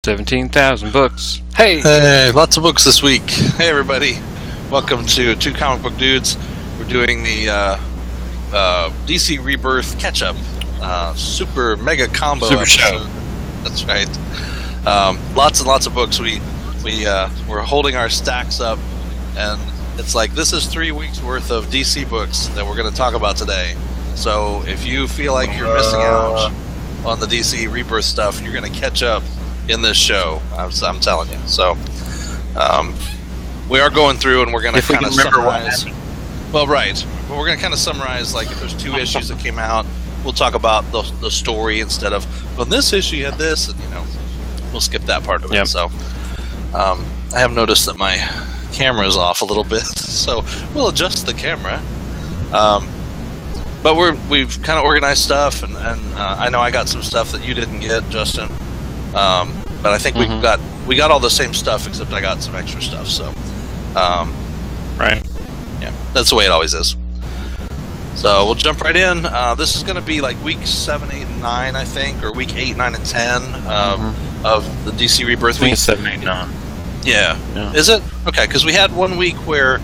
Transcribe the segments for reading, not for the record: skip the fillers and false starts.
17,000 books. Hey, lots of books this week. Hey, everybody. Welcome to Two Comic Book Dudes. We're doing the DC Rebirth catch-up. Super mega combo Super episode. show. That's right. Lots and lots of books. We're holding our stacks up, and it's like this is 3 weeks worth of DC books that we're going to talk about today. So if you feel like you're missing out on the DC Rebirth stuff, you're going to catch up in this show. I'm telling you. So we are going through, and we're going to kind of summarize. Well, right. But we're going to kind of summarize, like, if there's 2 issues that came out, we'll talk about the story instead of, well, this issue had this, and, we'll skip that part of it. Yep. So I have noticed that my camera is off a little bit, so we'll adjust the camera. But we've kind of organized stuff, and I know I got some stuff that you didn't get, Justin. But I think we got all the same stuff, except I got some extra stuff. So, right, yeah, that's the way it always is. So we'll jump right in. This is going to be like week 7, 8, and 9, I think, or week 8, 9, and 10 of the DC Rebirth week. 7, 8, 9. Yeah. Is it? Okay, because we had 1 week where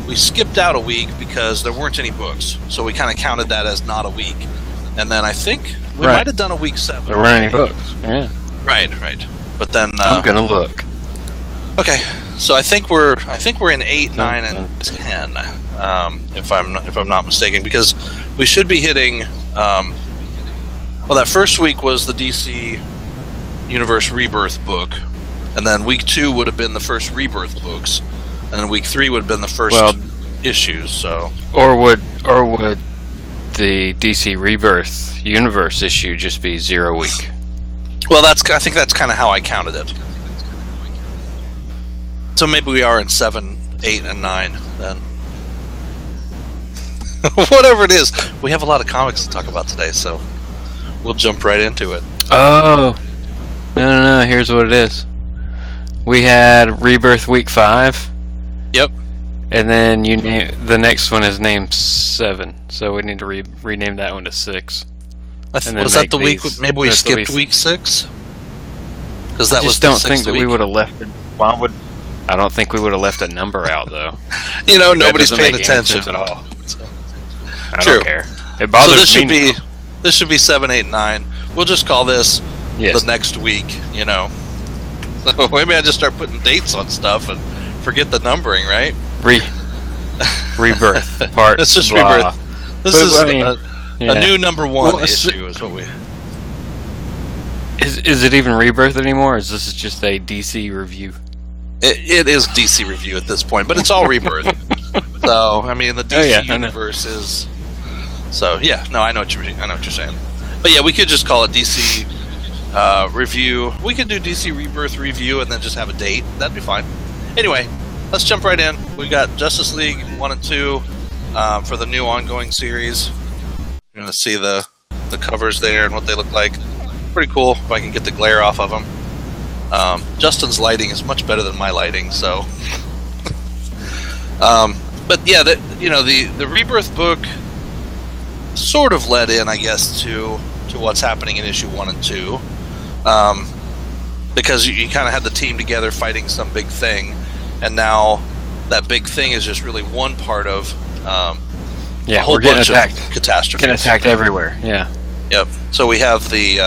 we skipped out a week because there weren't any books, so we kind of counted that as not a week. And then I think we might have done a week 7. There weren't any books. Yeah. Right. But then I'm gonna look. Okay, so I think we're in 8, 9, and 10, if I'm not mistaken, because we should be hitting. Well, that first week was the DC Universe Rebirth book, and then week 2 would have been the first Rebirth books, and then week 3 would have been the first issues. So, or would the DC Rebirth Universe issue just be 0 week? Well, I think that's kind of how I counted it. So maybe we are in 7, 8, and 9 then. Whatever it is, we have a lot of comics to talk about today, so we'll jump right into it. Oh, no, here's what it is. We had Rebirth Week 5. Yep. And then the next one is named 7, so we need to rename that one to 6. Was that the week? Maybe we skipped week 6? Because that was the 6th week. I just don't think that we would have left it. I don't think we would have left a number out, though. Nobody's paying attention at all. So. I don't care. It bothers me. This should be 7, 8, 9. We'll just call this the next week. So maybe I just start putting dates on stuff and forget the numbering, right? Rebirth part. It's just Rebirth. This is a new number 1 issue, is what we. Is it even Rebirth anymore? Or is this just a DC review? It is DC review at this point, but it's all Rebirth. So I mean, the DC universe is. So yeah, no, I know what you're saying. But yeah, we could just call it DC review. We could do DC Rebirth review and then just have a date. That'd be fine. Anyway, let's jump right in. We got Justice League 1 and 2 for the new ongoing series. You're gonna see the covers there and what they look like. Pretty cool. If I can get the glare off of them. Justin's lighting is much better than my lighting, so. But yeah, the Rebirth book sort of led in, I guess, to what's happening in issue 1 and 2, because you kind of had the team together fighting some big thing, and now that big thing is just really one part of a whole bunch of catastrophes. Getting attacked everywhere. Yeah. Yep. So we have the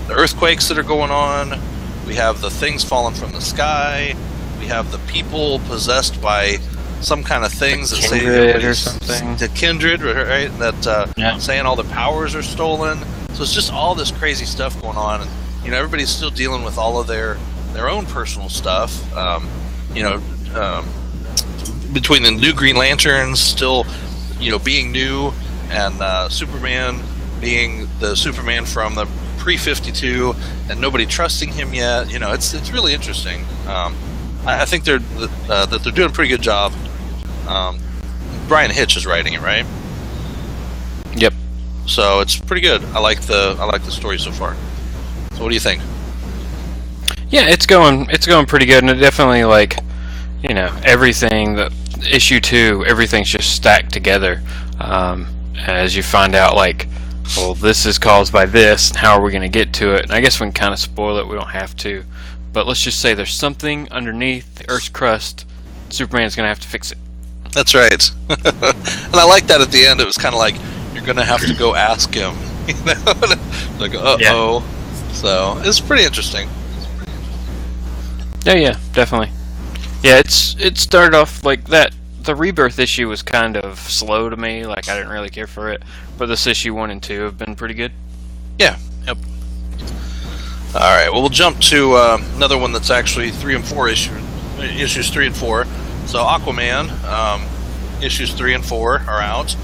earthquakes that are going on. We have the things falling from the sky. We have the people possessed by some kind of things that say or something. The kindred, right? That saying all the powers are stolen. So it's just all this crazy stuff going on, and everybody's still dealing with all of their own personal stuff. Between the new Green Lanterns still, being new, and Superman being the Superman from the pre-52, and nobody trusting him yet. It's really interesting. I think that they're doing a pretty good job. Brian Hitch is writing it, right? Yep. So it's pretty good. I like the story so far. So what do you think? Yeah, it's going pretty good, and it definitely everything. The issue 2, everything's just stacked together. As you find out, well, this is caused by this, and how are we going to get to it? And I guess we can kind of spoil it. We don't have to. But let's just say there's something underneath the Earth's crust. Superman's going to have to fix it. That's right. And I like that at the end. It was kind of like, you're going to have to go ask him. You know? Like, uh-oh. Yeah. So, it's pretty interesting. Yeah, definitely. Yeah, it started off like that. The Rebirth issue was kind of slow to me. Like, I didn't really care for it. But this issue 1 and 2 have been pretty good. Yeah, yep. Alright, well, we'll jump to another one that's actually 3 and 4 issues 3 and 4. So, Aquaman, issues 3 and 4 are out.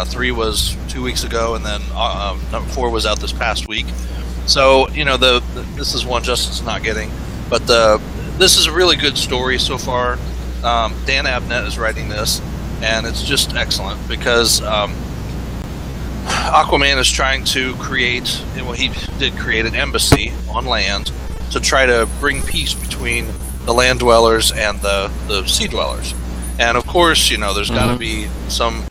3 was 2 weeks ago, and then number 4 was out this past week. So, you know, this is one Justin's not getting. But this is a really good story so far. Dan Abnett is writing this, and it's just excellent because Aquaman is trying to create, well, he did create an embassy on land to try to bring peace between the land dwellers and the sea dwellers. And of course, you know, there's got to be some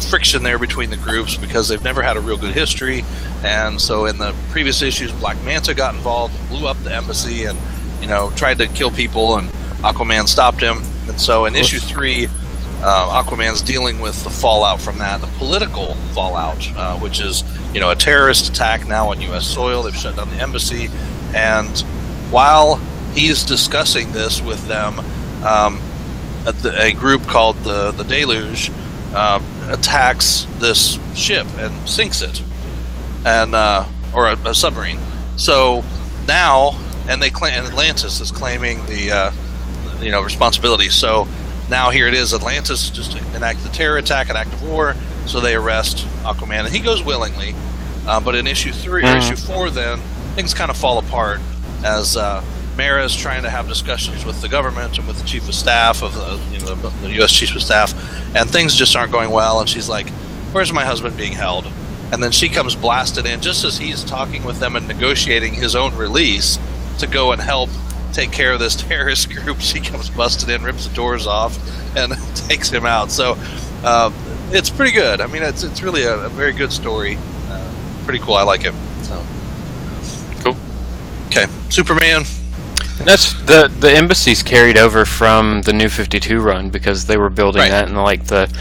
friction there between the groups because they've never had a real good history. And so in the previous issues, Black Manta got involved, blew up the embassy, and, you know, tried to kill people, and Aquaman stopped him. And so in issue 3, Aquaman's dealing with the fallout from that, the political fallout, which is, you know, a terrorist attack now on U.S. soil. They've shut down the embassy. And while he's discussing this with them, a group called the Deluge attacks this ship and sinks it, and or a submarine. So now, and they claim, and Atlantis is claiming the you know, responsibility. So now here it is, Atlantis just enacted a terror attack, an act of war. So they arrest Aquaman, and he goes willingly. But in issue 3 or issue 4, then things kind of fall apart as Mara is trying to have discussions with the government and with the chief of staff of the U.S. chief of staff, and things just aren't going well. And she's like, "Where's my husband being held?" And then she comes blasted in just as he's talking with them and negotiating his own release to go and help take care of this terrorist group. She comes busted in, rips the doors off, and takes him out. So it's pretty good. I mean, it's really a very good story. Pretty cool. I like it. So cool. Okay, Superman. That's the embassy's carried over from the New 52 run because they were building that in like the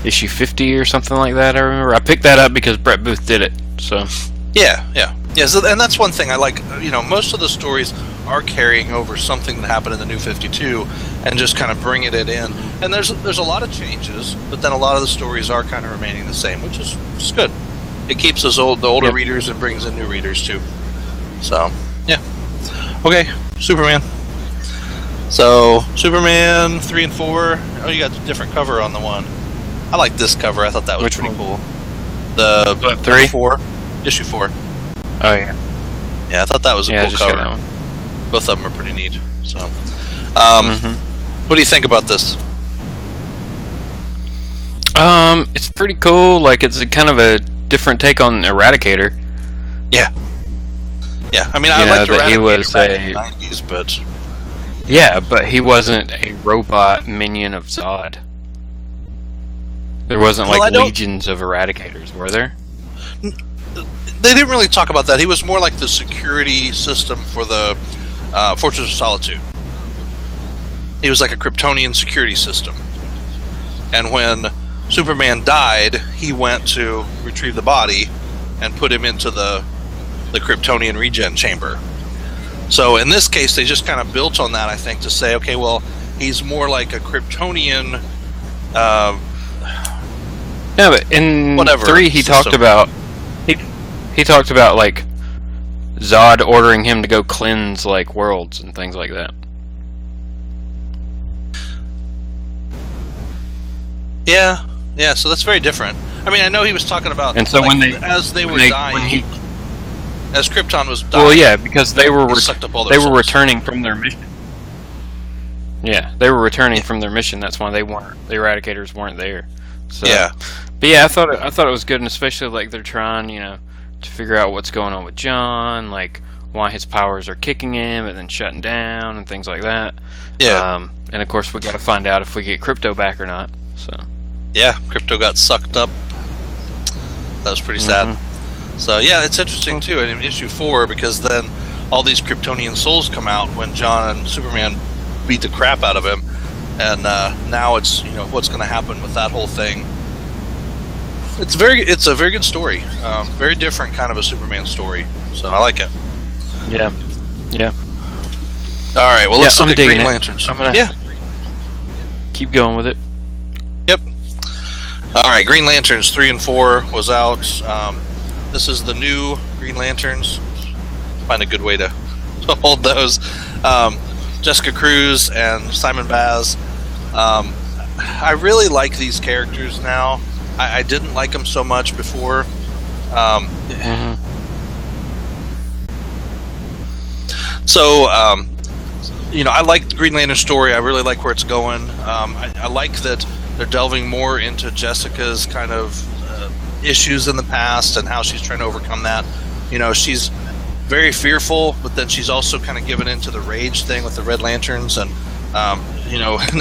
issue 50 or something like that. I remember I picked that up because Brett Booth did it. So yeah. So, and that's one thing I like. You know, most of the stories are carrying over something that happened in the New 52 and just kind of bringing it in. And there's a lot of changes, but then a lot of the stories are kind of remaining the same, which is good. It keeps the older readers and brings in new readers too. So yeah. Okay, Superman. So Superman 3 and 4. Oh, you got a different cover on the one. I like this cover. I thought that was pretty cool. The 3? 4, issue 4. Oh yeah. Yeah, I thought that was a cool cover. Both of them are pretty neat. So, what do you think about this? It's pretty cool. Like, it's a kind of a different take on Eradicator. Yeah. I mean, I liked Eradicator he was back in the 90s, but yeah, but he wasn't a robot minion of Zod. There wasn't legions of Eradicators, were there? They didn't really talk about that. He was more like the security system for the Fortress of Solitude. He was like a Kryptonian security system. And when Superman died, he went to retrieve the body and put him into the Kryptonian regen chamber. So in this case, they just kind of built on that, I think, to say, okay, well, he's more like a Kryptonian. Yeah, but in 3, he talked about he talked about like Zod ordering him to go cleanse like worlds and things like that. Yeah. So that's very different. I mean, I know he was talking about, and so like, as they were dying, as Krypton was dying. Well, yeah, because they were sucked up all their souls. Returning from their mission. Yeah, they were returning from their mission. That's why the Eradicators weren't there. So, yeah, but yeah, I thought it was good, and especially like they're trying, to figure out what's going on with John, like why his powers are kicking him and then shutting down and things like that. Yeah, and of course we got to find out if we get Crypto back or not. So yeah, Crypto got sucked up. That was pretty sad. So yeah, it's interesting too in issue 4 because then all these Kryptonian souls come out when John and Superman beat the crap out of him, and now it's what's going to happen with that whole thing. It's a very good story, very different kind of a Superman story. So I like it. Yeah. All right, well let's look at Green Lanterns. I'm gonna keep going with it. Yep. All right, Green Lanterns 3 and 4 was out. This is the new Green Lanterns. Find a good way to hold those. Jessica Cruz and Simon Baz. I really like these characters now. I didn't like them so much before. So, I like the Green Lantern story. I really like where it's going. I like that they're delving more into Jessica's kind of issues in the past and how she's trying to overcome that. She's very fearful, but then she's also kind of given into the rage thing with the Red Lanterns, and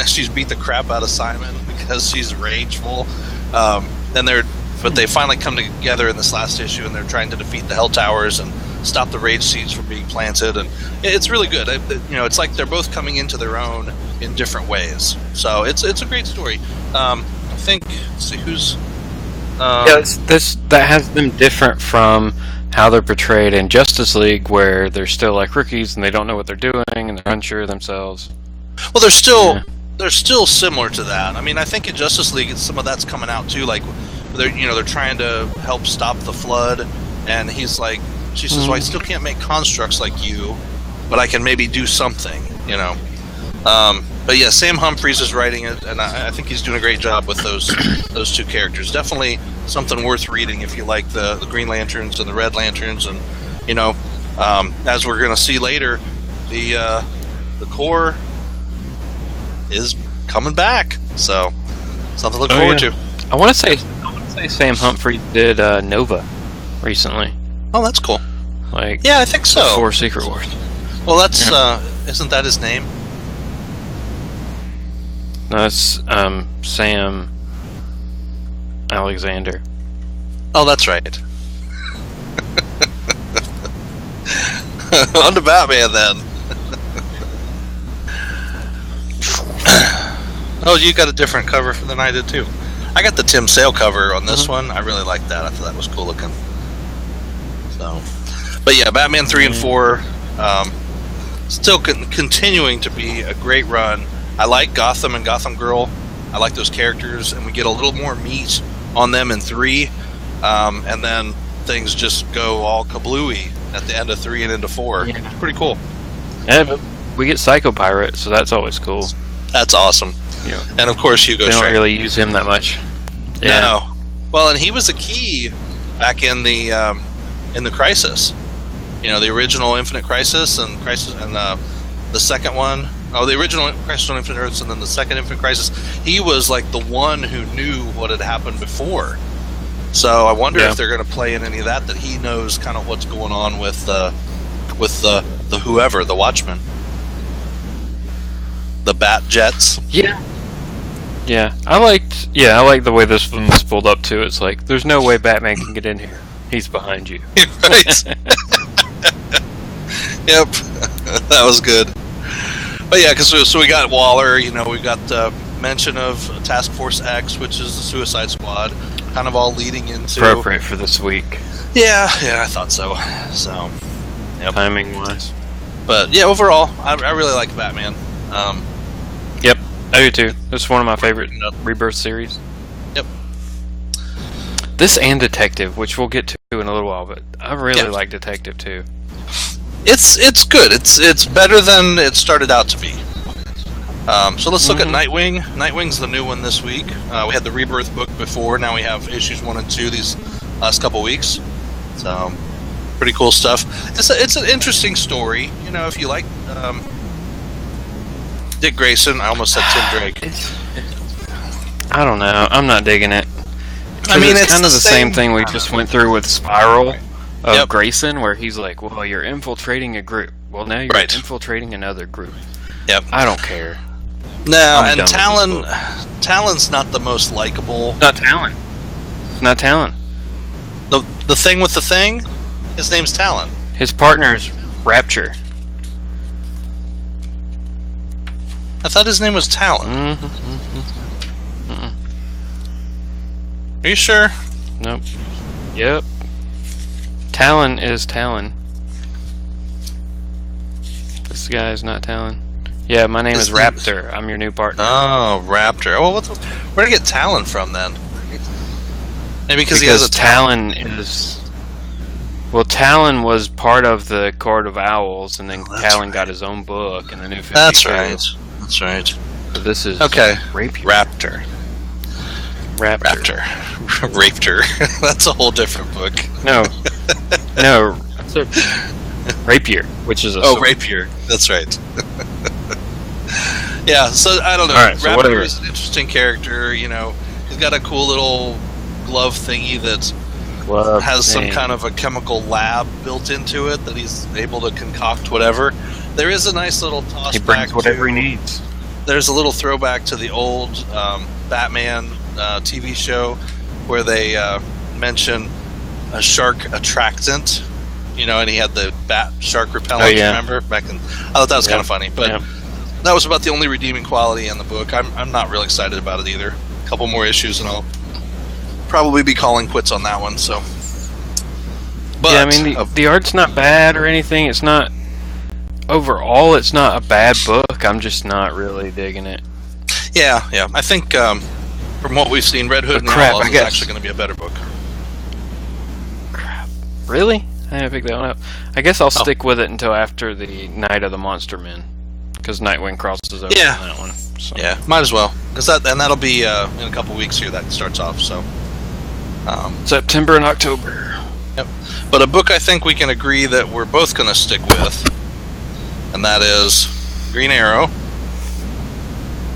she's beat the crap out of Simon because she's rageful. But they finally come together in this last issue, and they're trying to defeat the Hell Towers and stop the rage seeds from being planted, and it's really good. It's like they're both coming into their own in different ways. So it's a great story. I think. Let's see who's. That has them different from how they're portrayed in Justice League, where they're still like rookies and they don't know what they're doing and they're unsure of themselves. Well, they're still similar to that. I mean, I think in Justice League, some of that's coming out too. Like they're trying to help stop the flood, and he's like, she says, "Well, I still can't make constructs like you, but I can maybe do something." But yeah, Sam Humphries is writing it, and I think he's doing a great job with those two characters. Definitely something worth reading if you like the Green Lanterns and the Red Lanterns, and as we're going to see later, the Corps is coming back, so something to look forward to. I want to say Sam Humphries did Nova recently. Oh, that's cool. I think so. Before Secret Wars. Well, that's isn't that his name? No, it's Sam Alexander. Oh, that's right. On to Batman then. Oh, you got a different cover than I did too. I got the Tim Sale cover on this one. I really liked that. I thought that was cool looking. So, but yeah, Batman 3 and 4 still continuing to be a great run. I like Gotham and Gotham Girl. I like those characters, and we get a little more meat on them in 3, and then things just go all kablooey at the end of 3 and into 4. Yeah. It's pretty cool. Yeah, but we get Psycho Pirate, so that's always cool. That's awesome. Yeah. And of course, Hugo. They don't really use him that much. Yeah. No. Well, and he was a key back in the Crisis. The original Infinite Crisis and the second one. Oh, the original Crisis on Infinite Earths and then the second Infinite Crisis. He was like the one who knew what had happened before. So I wonder if they're going to play in any of that he knows kind of what's going on with the whoever, the Watchmen. The Bat Jets. Yeah. Yeah. I liked the way this one was pulled up too. It's like there's no way Batman can get in here. He's behind you. Right. Yep. That was good. But yeah, because we got Waller, we got mention of Task Force X, which is the Suicide Squad, kind of all leading into appropriate for this week. Yeah, I thought so. So, yep. Timing wise. But yeah, overall, I really like Batman. Yep, I do too. It's one of my favorite Rebirth series. Yep. This and Detective, which we'll get to in a little while, but I really like Detective too. It's good. It's better than it started out to be. So let's look at Nightwing. Nightwing's the new one this week. We had the Rebirth book before. Now we have issues 1 and 2 these last couple weeks. So pretty cool stuff. It's an interesting story. If you like Dick Grayson, I almost said Tim Drake. I don't know. I'm not digging it. I mean, it's kind of the same thing we just went through with Spiral of Grayson, where he's like, well, you're infiltrating a group. Well, now you're infiltrating another group. Yep. I don't care. No, and Talon's not the most likable. Not Talon. The Thing with the Thing? His name's Talon. His partner's Rapture. I thought his name was Talon. Are you sure? Nope. Yep. Talon is Talon. This guy is not Talon. Yeah, my name is Raptor. I'm your new partner. Oh, Raptor. Oh, where did he get Talon from then? Maybe because he has a Talon is. Well, Talon was part of the Court of Owls, and then Talon got his own book and the New 52. That's right. That's right. So this is Raptor. Raptor. Raptor. That's a whole different book. No. That's a Rapier, which is a sword. Rapier. That's right. Yeah, so I don't know. Right, so Raptor is an interesting character. You know, he's got a cool little glove thingy that has some kind of a chemical lab built into it that he's able to concoct whatever. There is a nice little toss. He brings whatever he needs. There's a little throwback to the old Batman TV show where they mention a shark attractant, you know, and he had the bat shark repellent. Remember back in? I thought that was kind of funny, but that was about the only redeeming quality in the book. I'm not real excited about it either. A couple more issues and I'll probably be calling quits on that one. So, but yeah, I mean the art's not bad or anything. It's not overall. It's not a bad book. I'm just not really digging it. Yeah. I think from what we've seen, Red Hood and the Outlaws is actually going to be a better book. Crap. Really? I didn't pick that one up. I guess I'll stick with it until after the Night of the Monster Men, because Nightwing crosses over on that one. So. Yeah, might as well, because that'll be in a couple weeks here. That starts off. So September and October. Yep. But a book I think we can agree that we're both going to stick with, and that is Green Arrow,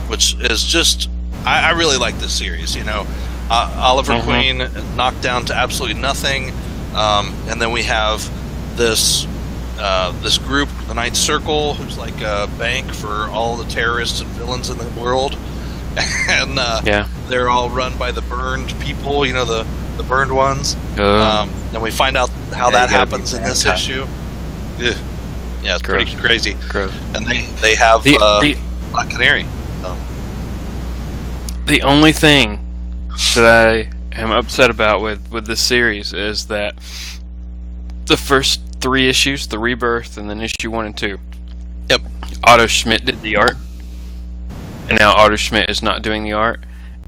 which is just I really like this series. You know, Oliver Queen knocked down to absolutely nothing, and then we have this group, the Ninth Circle, who's like a bank for all the terrorists and villains in the world, and they're all run by the burned people. You know, the burned ones. And we find out how that happens in this issue. Yeah, it's pretty crazy. Gross. And they have Black Canary. The only thing that I am upset about with this series is that the first 3 issues, the Rebirth, and then issue 1 and 2. Yep. Otto Schmidt did the art, and now Otto Schmidt is not doing the art,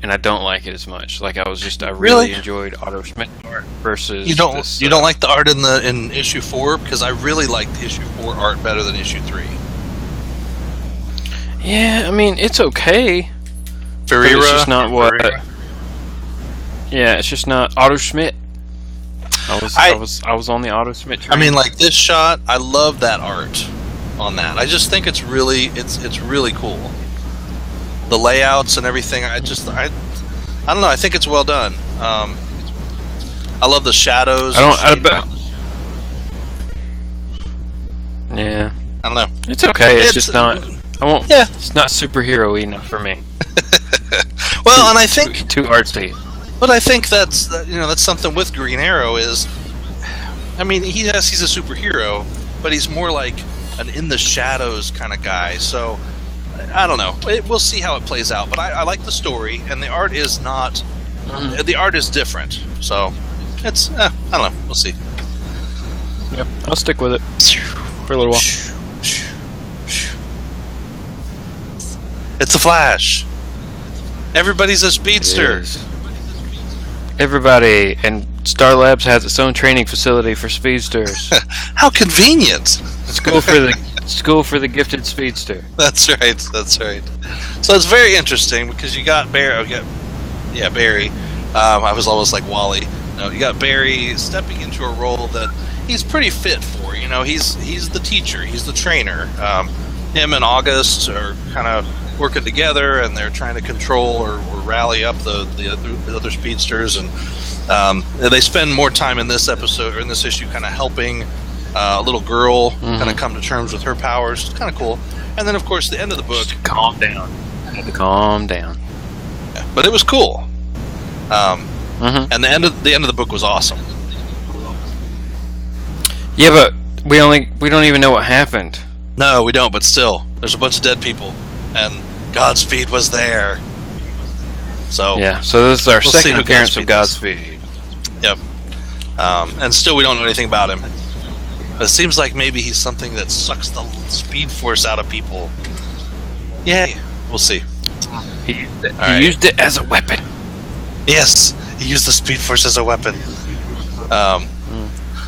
and I don't like it as much. Like I really enjoyed Otto Schmidt's art versus you don't like the art in issue 4, because I really liked issue 4 art better than issue 3. Yeah, I mean it's okay. Ferreira, it's just not what. Yeah, it's just not Otto Schmidt. I was on the Otto Schmidt train. I mean, like this shot, I love that art on that. I just think it's really cool. The layouts and everything. I don't know. I think it's well done. I love the shadows. Yeah. I don't know. It's okay. It's just not. I won't. Yeah. It's not superhero-y enough for me. Well, and I think too artsy. But I think that's something with Green Arrow is, I mean, he's a superhero, but he's more like an in the shadows kind of guy. So I don't know. We'll see how it plays out. But I like the story, and the art is not. The art is different. So it's I don't know. We'll see. Yep, I'll stick with it for a little while. It's a Flash. Everybody's a speedster. Everybody, and Star Labs has its own training facility for speedsters. How convenient! School for the gifted speedster. That's right. So it's very interesting because you got Barry. Barry. I was almost like Wally. No, you got Barry stepping into a role that he's pretty fit for. You know, he's the teacher. He's the trainer. Him and August are kind of working together, and they're trying to control or rally up the other speedsters, and they spend more time in this episode or in this issue kind of helping a little girl kind of come to terms with her powers. It's kind of cool. And then of course the end of the book, calm down. I had to calm down. Yeah, but it was cool. And the end of the book was awesome. Yeah, but we don't even know what happened. No, we don't. But still, there's a bunch of dead people, and Godspeed was there. So yeah, so this is our second appearance of Godspeed. Yep. And still, we don't know anything about him. But it seems like maybe he's something that sucks the speed force out of people. Yay. We'll see. He used it as a weapon. Yes, he used the speed force as a weapon.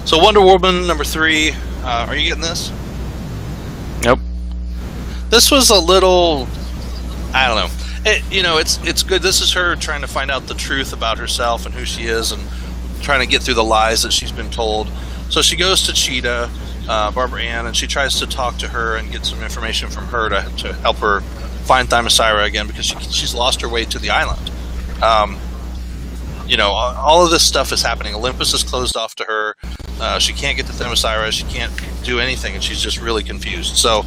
So Wonder Woman number 3. Are you getting this? Nope. This was a little, I don't know. It's good. This is her trying to find out the truth about herself and who she is, and trying to get through the lies that she's been told. So she goes to Cheetah, Barbara Ann, and she tries to talk to her and get some information from her to help her find Themyscira again, because she's lost her way to the island. All of this stuff is happening. Olympus is closed off to her. She can't get to Themyscira. She can't do anything, and she's just really confused. So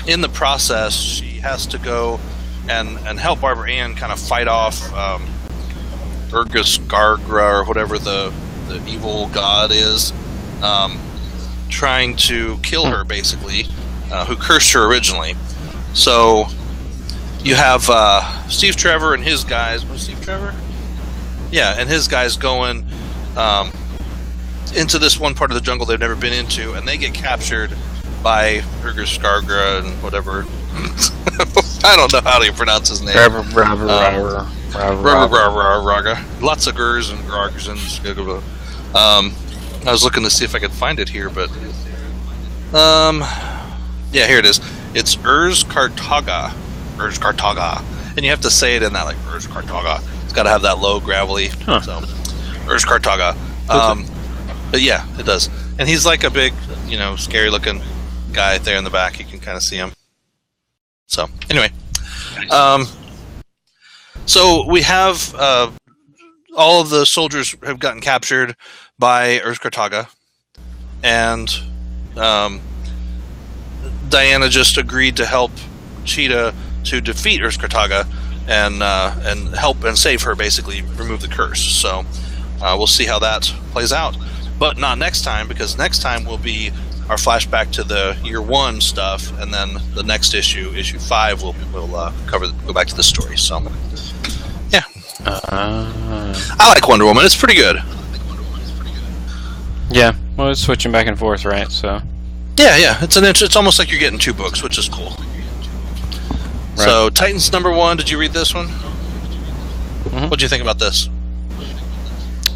in the process, she has to go and help Barbara Ann kind of fight off Urgus Gargra, or whatever the evil god is, trying to kill her, basically, who cursed her originally. So you have Steve Trevor and his guys. Was Steve Trevor? Yeah, and his guys going into this one part of the jungle they've never been into, and they get captured by Urgus Gargra and whatever. I don't know how to pronounce his name. Lots of Gurs and Grargs and I was looking to see if I could find it here, but yeah, here it is. It's Kartaga, and you have to say it in that, like, Kartaga. It's got to have that low, gravelly. Huh. So Kartaga. But yeah, it does. And he's like a big, scary-looking guy there in the back. You can kind of see him. So anyway, so we have all of the soldiers have gotten captured by Kartaga, and Diana just agreed to help Cheetah to defeat Kartaga and help and save her, basically remove the curse. So we'll see how that plays out, but not next time, because next time will be our flashback to the year 1 stuff, and then the next issue 5, we'll go back to the story. So yeah, I like Wonder Woman. It's pretty good. Yeah, well, it's switching back and forth, right? So yeah, it's almost like you're getting 2 books, which is cool. Right. So Titans number 1. Did you read this one? Mm-hmm. What did you think about this?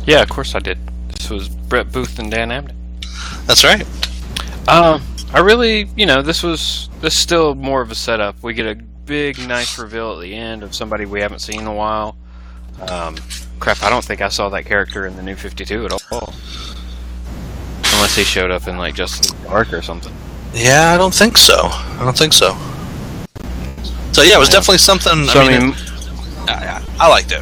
Yeah, of course I did. This was Brett Booth and Dan Abnett. That's right. I really, this is still more of a setup. We get a big, nice reveal at the end of somebody we haven't seen in a while. Crap, I don't think I saw that character in the New 52 at all. Unless he showed up in, like, Justice Dark or something. Yeah, I don't think so. So yeah, it was definitely something. So, I liked it.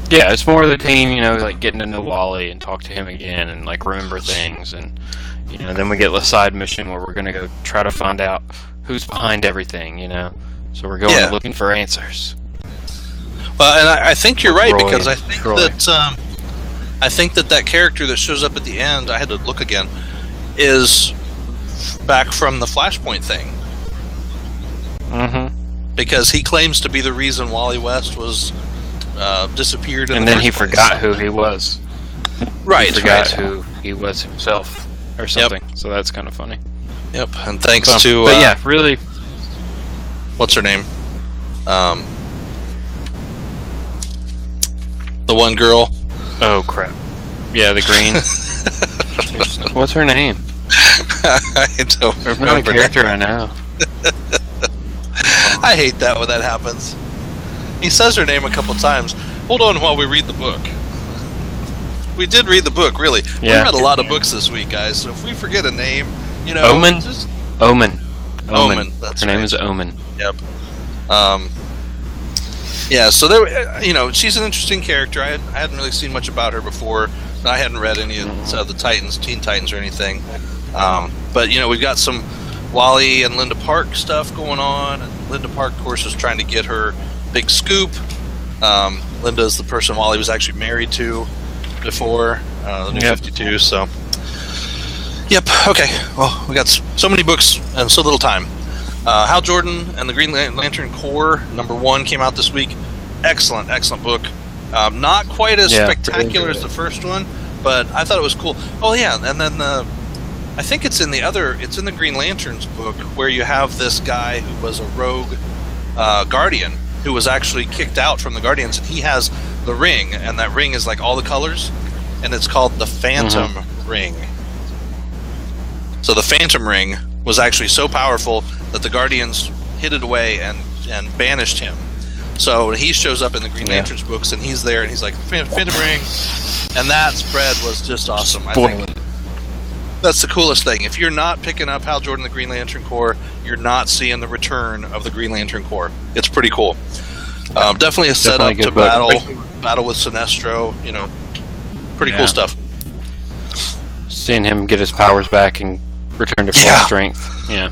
Yeah, it's more of the team, like getting to know Wally and talk to him again and, like, remember things, and then we get the side mission where we're gonna go try to find out who's behind everything, So we're going looking for answers. Well, and I think you're right, because I think that character that shows up at the end, I had to look again, is back from the Flashpoint thing. Mm-hmm. Because he claims to be the reason Wally West was disappeared, and then he forgot who he was. Right, he forgot who he was himself, or something. Yep. So that's kind of funny. Yep, and thanks to. But yeah, really. What's her name? The one girl. Oh crap! Yeah, the green. What's her name? I don't remember. Not a character I know. I hate that when that happens. He says her name a couple times. Hold on while we read the book. We did read the book, really. Yeah. We read a lot of books this week, guys. So if we forget a name, Omen. Omen. That's her name is Omen. Yep. Yeah. So there, she's an interesting character. I hadn't really seen much about her before. I hadn't read any of the Teen Titans or anything. But we've got some Wally and Linda Park stuff going on. And Linda Park, of course, is trying to get her big scoop. Linda is the person Wally was actually married to before the New 52. So, yep. Okay. Well, we got so many books and so little time. Hal Jordan and the Green Lantern Corps #1 came out this week. Excellent book. Not quite as spectacular as the first one, but I thought it was cool. Oh yeah, and then I think it's in the Green Lantern's book where you have this guy who was a rogue Guardian who was actually kicked out from the Guardians, and he has the ring, and that ring is like all the colors, and it's called the Phantom Ring. So the Phantom Ring was actually so powerful that the Guardians hid it away and banished him. So he shows up in the Green Lantern's books, and he's there, and he's like, Phantom Ring. And that spread was just awesome. I think that's the coolest thing. If you're not picking up Hal Jordan, the Green Lantern Corps, you're not seeing the return of the Green Lantern Corps. It's pretty cool. Definitely a setup to battle with Sinestro. Pretty cool stuff. Seeing him get his powers back and return to full strength. Yeah,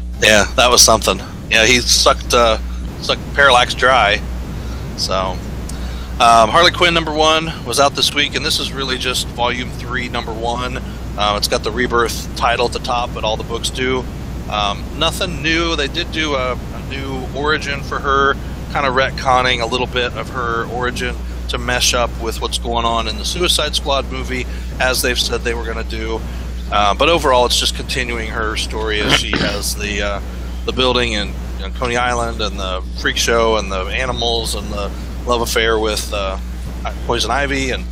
that was something. Yeah, he sucked Parallax dry. So, Harley Quinn #1 was out this week, and this is really just Volume 3, #1. It's got the Rebirth title at the top, but all the books do. Nothing new. They did do a new origin for her, kind of retconning a little bit of her origin to mesh up with what's going on in the Suicide Squad movie, as they've said they were going to do. But overall, it's just continuing her story as she has the building in Coney Island, and the freak show, and the animals, and the love affair with Poison Ivy, and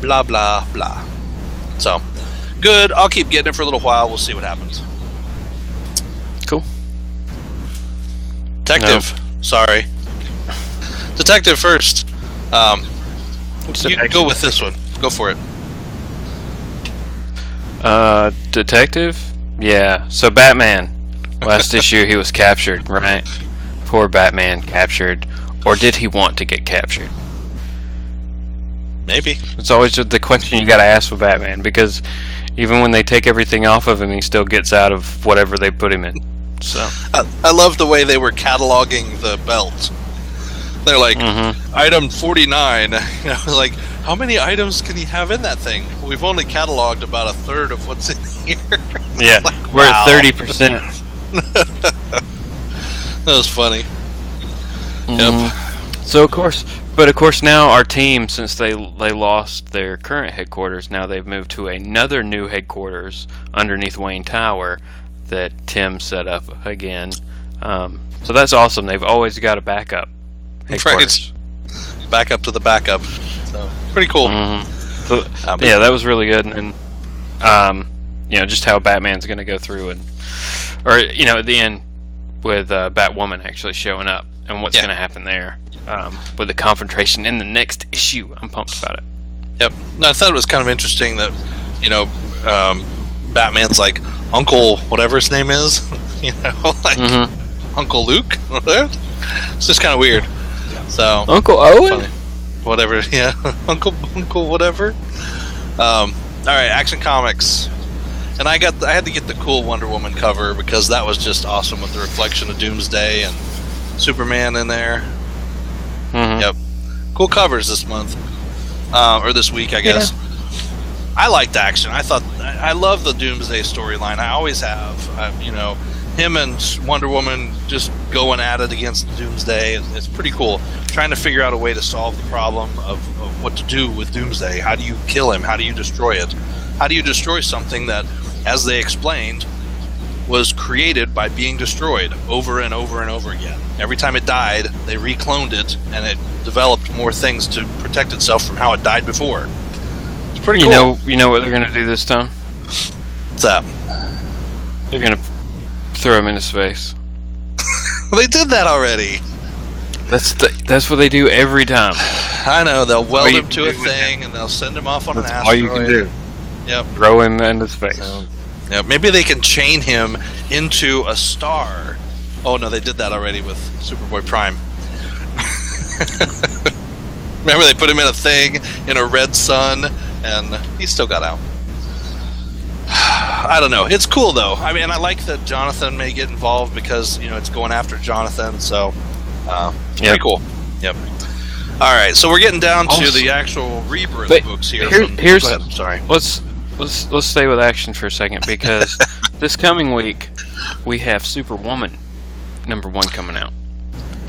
blah blah blah. So good. I'll keep getting it for a little while. We'll see what happens. Cool. Detective. No. Sorry. Detective first. You go with this one. Go for it. Detective? Yeah. So Batman. Last issue he was captured, right? Poor Batman captured. Or did he want to get captured? Maybe. It's always the question you gotta ask with Batman, because even when they take everything off of him, he still gets out of whatever they put him in. So I love the way they were cataloging the belt. They're like, item 49. Like, how many items can he have in that thing? We've only cataloged about a third of what's in here. Yeah, like, we're at 30%. That was funny. Yep. So of course now our team, since they lost their current headquarters, now they've moved to another new headquarters underneath Wayne Tower that Tim set up again. So that's awesome. They've always got a backup headquarters. Right. Backup to the backup. So pretty cool. So, yeah, that was really good. And just how Batman's going to go through at the end with Batwoman actually showing up, and what's going to happen there with the confrontation in the next issue. I'm pumped about it. Yep. I thought it was kind of interesting that, Batman's like Uncle whatever his name is, Uncle Luke. It's just kind of weird. So Uncle Owen, funny. Whatever. Yeah, Uncle whatever. All right, Action Comics. And I had to get the cool Wonder Woman cover because that was just awesome with the reflection of Doomsday and Superman in there. Yep, cool covers this month or this week, I guess. Yeah. I liked Action. I love the Doomsday storyline. I always have. Him and Wonder Woman just going at it against Doomsday. It's pretty cool. Trying to figure out a way to solve the problem of what to do with Doomsday. How do you kill him? How do you destroy it? How do you destroy something that, as they explained, was created by being destroyed over and over and over again? Every time it died, they recloned it, and it developed more things to protect itself from how it died before. It's pretty cool. You know what they're going to do this time? What's that? They're going to throw him into space. They did that already. That's what they do every time. I know. They'll weld him to a thing, and they'll send him off on an asteroid. All you can do. Yep. Throw him into space. Yeah, maybe they can chain him into a star. Oh no, they did that already with Superboy Prime. Remember, they put him in a thing in a red sun, and he still got out. I don't know. It's cool though. I mean, I like that Jonathan may get involved because it's going after Jonathan. So, pretty cool. Yep. All right, so we're getting down to the actual Rebirth books here. Here's go ahead, sorry. Let's stay with action for a second, because this coming week we have Superwoman #1 coming out.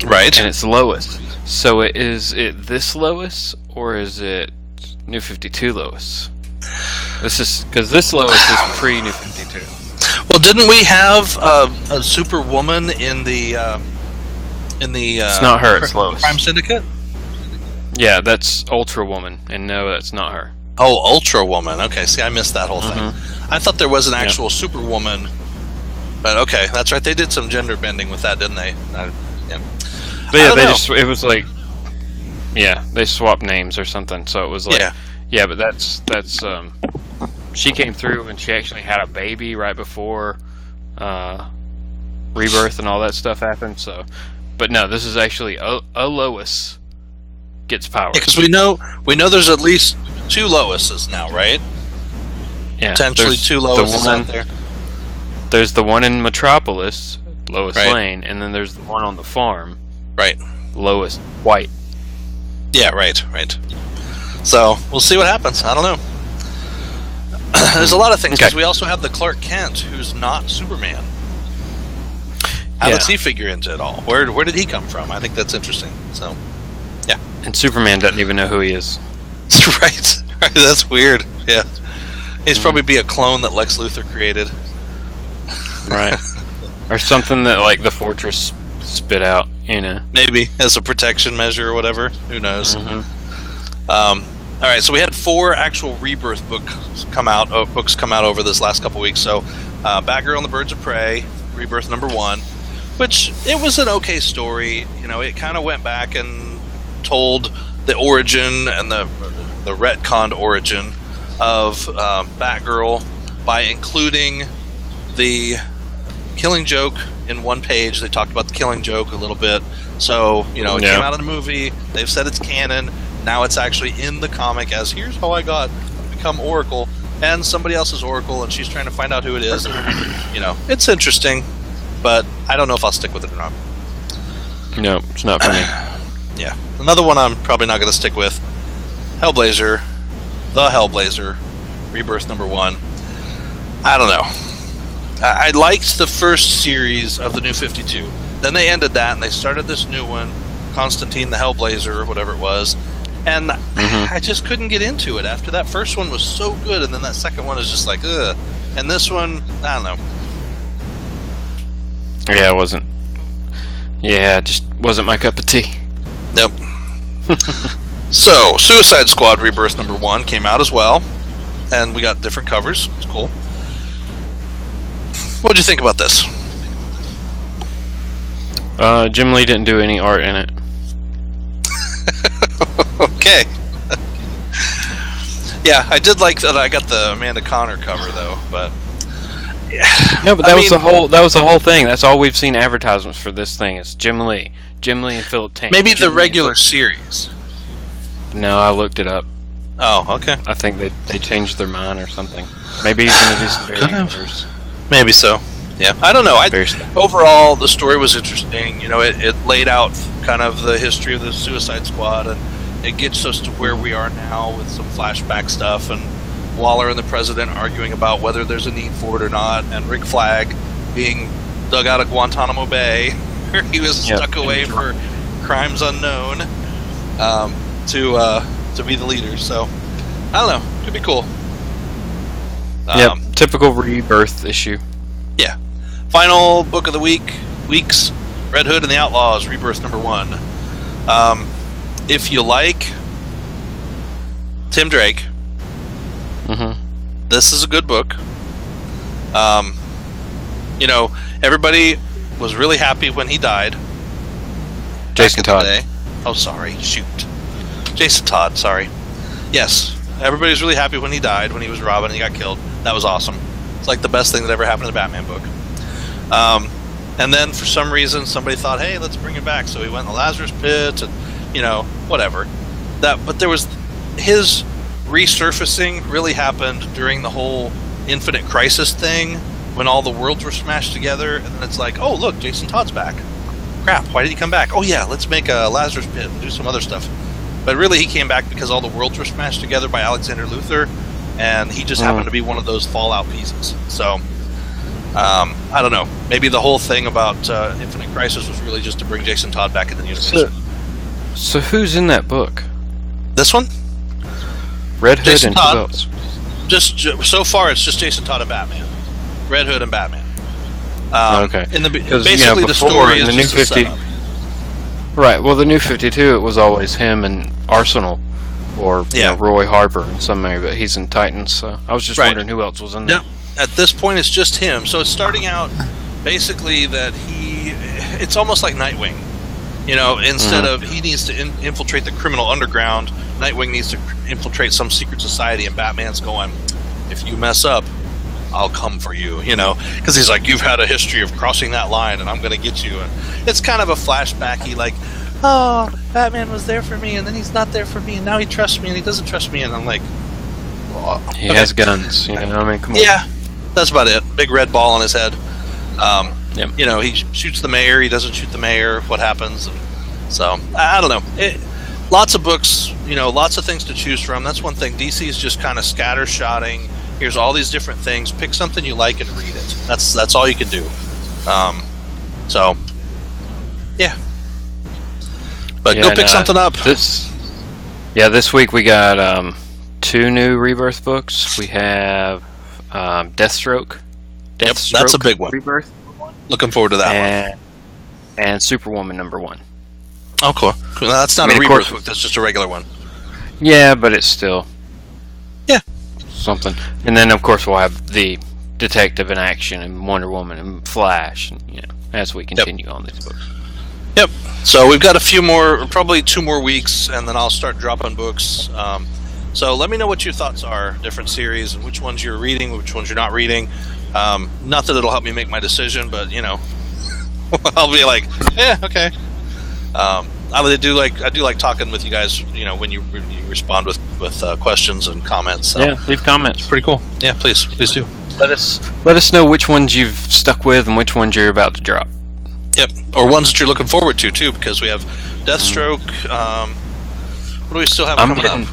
Right. And it's Lois. So is it this Lois, or is it New 52 Lois? This is because this Lois is pre-New 52. Well, didn't we have a Superwoman in the it's not her, it's Lois. Crime Syndicate? Yeah, that's Ultra Woman, and no, that's not her. Oh, Ultra Woman. Okay, see, I missed that whole thing. I thought there was an actual Superwoman, but okay, that's right. They did some gender bending with that, didn't they? But yeah, it was like, yeah, they swapped names or something. So it was like, yeah, but that's she came through and she actually had a baby right before Rebirth and all that stuff happened. So, but no, this is actually a Lois gets powers. Because we know there's at least 2 Loises now, right? Yeah, potentially 2 Loises out there. There's the one in Metropolis, Lois Lane, and then there's the one on the farm, right? Lois White. Yeah, right. So we'll see what happens. I don't know. There's a lot of things because we also have the Clark Kent who's not Superman. How does he figure into it all? Where did he come from? I think that's interesting. So, yeah. And Superman doesn't even know who he is. Right. That's weird. Yeah. He's probably be a clone that Lex Luthor created. Right. Or something that like the Fortress spit out, you know. Maybe as a protection measure or whatever. Who knows? All right, so we had 4 actual Rebirth books come out over this last couple weeks. So, Batgirl and the Birds of Prey, Rebirth #1, which it was an okay story. You know, it kind of went back and told the origin and the retconned origin of Batgirl by including the Killing Joke in one page. They talked about the Killing Joke a little bit. So, you know, it came out in the movie. They've said it's canon. Now it's actually in the comic as here's how I got to become Oracle, and somebody else's Oracle, and she's trying to find out who it is. And, you know, it's interesting, but I don't know if I'll stick with it or not. No, it's not for me. Yeah. Another one I'm probably not going to stick with. Hellblazer. The Hellblazer. Rebirth #1. I don't know. I liked the first series of the New 52. Then they ended that, and they started this new one, Constantine the Hellblazer, or whatever it was. And I just couldn't get into it. After that first one was so good, and then that second one is just like, ugh. And this one, I don't know. Yeah, it wasn't. Yeah, it just wasn't my cup of tea. Nope. So, Suicide Squad Rebirth #1 came out as well. And we got different covers. It's cool. What did you think about this? Jim Lee didn't do any art in it. Okay. Yeah, I did like that I got the Amanda Connor cover though, but no, but that was the whole thing. That's all we've seen advertisements for this thing. It's Jim Lee and Philip Tank. Maybe the regular series. No, I looked it up. Oh, okay. I think they changed their mind or something. Maybe he's going to do some variants. Maybe so. Yeah, I don't know. Overall, the story was interesting. You know, it laid out kind of the history of the Suicide Squad, and it gets us to where we are now with some flashback stuff, and Waller and the President arguing about whether there's a need for it or not, and Rick Flag being dug out of Guantanamo Bay, where he was stuck away for crimes unknown, to be the leader. So, I don't know. Could be cool. Typical Rebirth issue. Yeah. Final book of the weeks, Red Hood and the Outlaws, Rebirth #1. If you like Tim Drake, this is a good book. You know, everybody was really happy when he died. Jason Todd. Oh, sorry. Shoot. Jason Todd, sorry. Yes. Everybody was really happy when he died, when he was Robin and he got killed. That was awesome. It's like the best thing that ever happened in the Batman book. And then for some reason somebody thought, hey, let's bring it back. So he went in the Lazarus Pit and, you know, whatever. But there was his resurfacing really happened during the whole Infinite Crisis thing when all the worlds were smashed together, and then it's like, oh look, Jason Todd's back. Crap, why did he come back? Oh yeah, let's make a Lazarus Pit and do some other stuff. But really, he came back because all the worlds were smashed together by Alexander Luthor, and he just happened to be one of those fallout pieces. So, I don't know. Maybe the whole thing about Infinite Crisis was really just to bring Jason Todd back in the universe. So who's in that book? This one? Red Hood Jason and Todd. who else? Just so far, it's just Jason Todd and Batman. Red Hood and Batman. Okay. Basically, the story is the just New a setup. Right. Well, the New 52, it was always him and Arsenal, or Roy Harper in some way, but he's in Titans. So I was just wondering who else was in there. At this point, it's just him. So it's starting out basically that it's almost like Nightwing. Instead of he needs to infiltrate the criminal underground, Nightwing needs to infiltrate some secret society, and Batman's going, if you mess up, I'll come for you, because he's like, you've had a history of crossing that line, and I'm going to get you. And it's kind of a flashbacky, like, oh, Batman was there for me, and then he's not there for me, and now he trusts me, and he doesn't trust me, and I'm like, he has guns, come on. Yeah, that's about it. Big red ball on his head. He shoots the mayor, he doesn't shoot the mayor, what happens? So, I don't know. Lots of books, lots of things to choose from. That's one thing. DC is just kind of scattershotting. Here's all these different things. Pick something you like and read it. That's all you can do. Yeah. But go pick something up. This week we got 2 new Rebirth books. We have Deathstroke. Yep, that's a big one. Rebirth. Looking forward to that one. And Superwoman #1. Oh, cool. No, that's not a Rebirth book. That's just a regular one. Yeah, but it's still... Yeah. Something. And then, of course, we'll have the Detective in Action and Wonder Woman and Flash, and, as we continue on these books. Yep. So we've got a few more, probably 2 more weeks, and then I'll start dropping books. So let me know what your thoughts are, different series, and which ones you're reading, which ones you're not reading. Not that it'll help me make my decision, but I'll be like, yeah, okay. I do like talking with you guys. When you respond with questions and comments. So. Yeah, leave comments. It's pretty cool. Yeah, please do. Let us know which ones you've stuck with and which ones you're about to drop. Yep, or ones that you're looking forward to too, because we have Deathstroke. What do we still have coming up?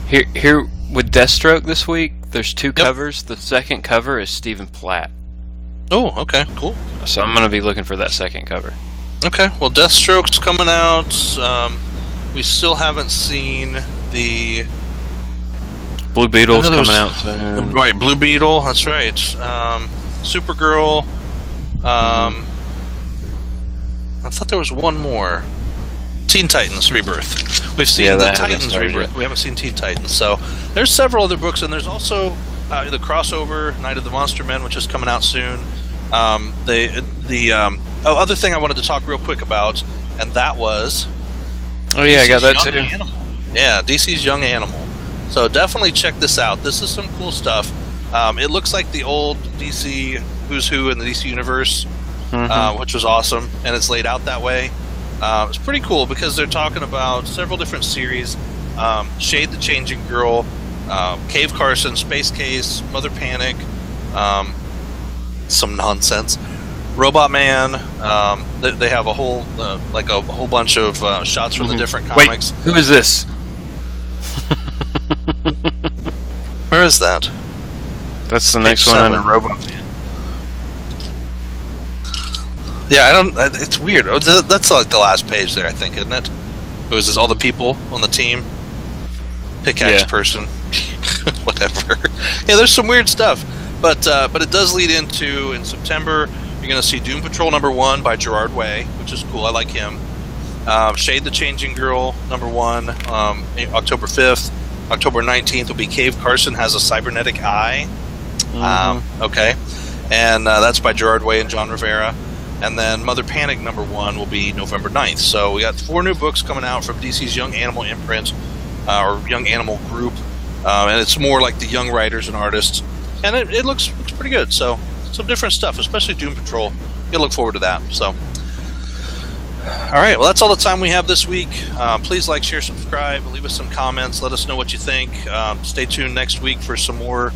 Here with Deathstroke this week, there's 2 covers. The second cover is Stephen Platt. Oh, okay, cool. So I'm going to be looking for that second cover. Okay, well, Deathstroke's coming out. We still haven't seen the... Blue Beetle's coming out soon. Right, Blue Beetle, that's right. Supergirl. I thought there was one more. Teen Titans Rebirth. We've seen the Titans Rebirth. We haven't seen Teen Titans. So there's several other books, and there's also the crossover Night of the Monster Men, which is coming out soon. Other thing I wanted to talk real quick about, and that was... Oh yeah, I got that too. Animal. Yeah, DC's Young Animal. So definitely check this out. This is some cool stuff. It looks like the old DC Who's Who in the DC Universe, which was awesome, and it's laid out that way. It's pretty cool because they're talking about several different series. Shade the Changing Girl, Cave Carson, Space Case, Mother Panic, some nonsense. Robot Man. They have a whole bunch of shots from the different comics. Wait, who is this? Where is that? That's the next one under Robot Man. Yeah, I don't. It's weird. That's like the last page there, I think, isn't it? It was just all the people on the team. Pickaxe person, whatever. Yeah, there's some weird stuff, but it does lead into in September. You're going to see Doom Patrol #1 by Gerard Way, which is cool. I like him. Shade the Changing Girl #1, October 5th. October 19th will be Cave Carson Has a Cybernetic Eye. Okay. And that's by Gerard Way and John Rivera. And then Mother Panic #1 will be November 9th. So we got 4 new books coming out from DC's Young Animal imprint, or Young Animal group. And it's more like the young writers and artists. And it looks pretty good. So some different stuff, especially Doom Patrol. You'll look forward to that. So, all right. Well, that's all the time we have this week. Please like, share, subscribe, leave us some comments. Let us know what you think. Stay tuned next week for some more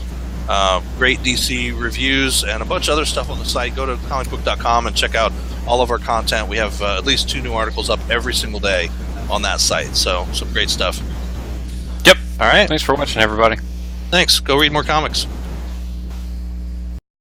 great DC reviews and a bunch of other stuff on the site. Go to comicbook.com and check out all of our content. We have at least 2 new articles up every single day on that site. So some great stuff. Yep. All right. Thanks for watching, everybody. Thanks. Go read more comics.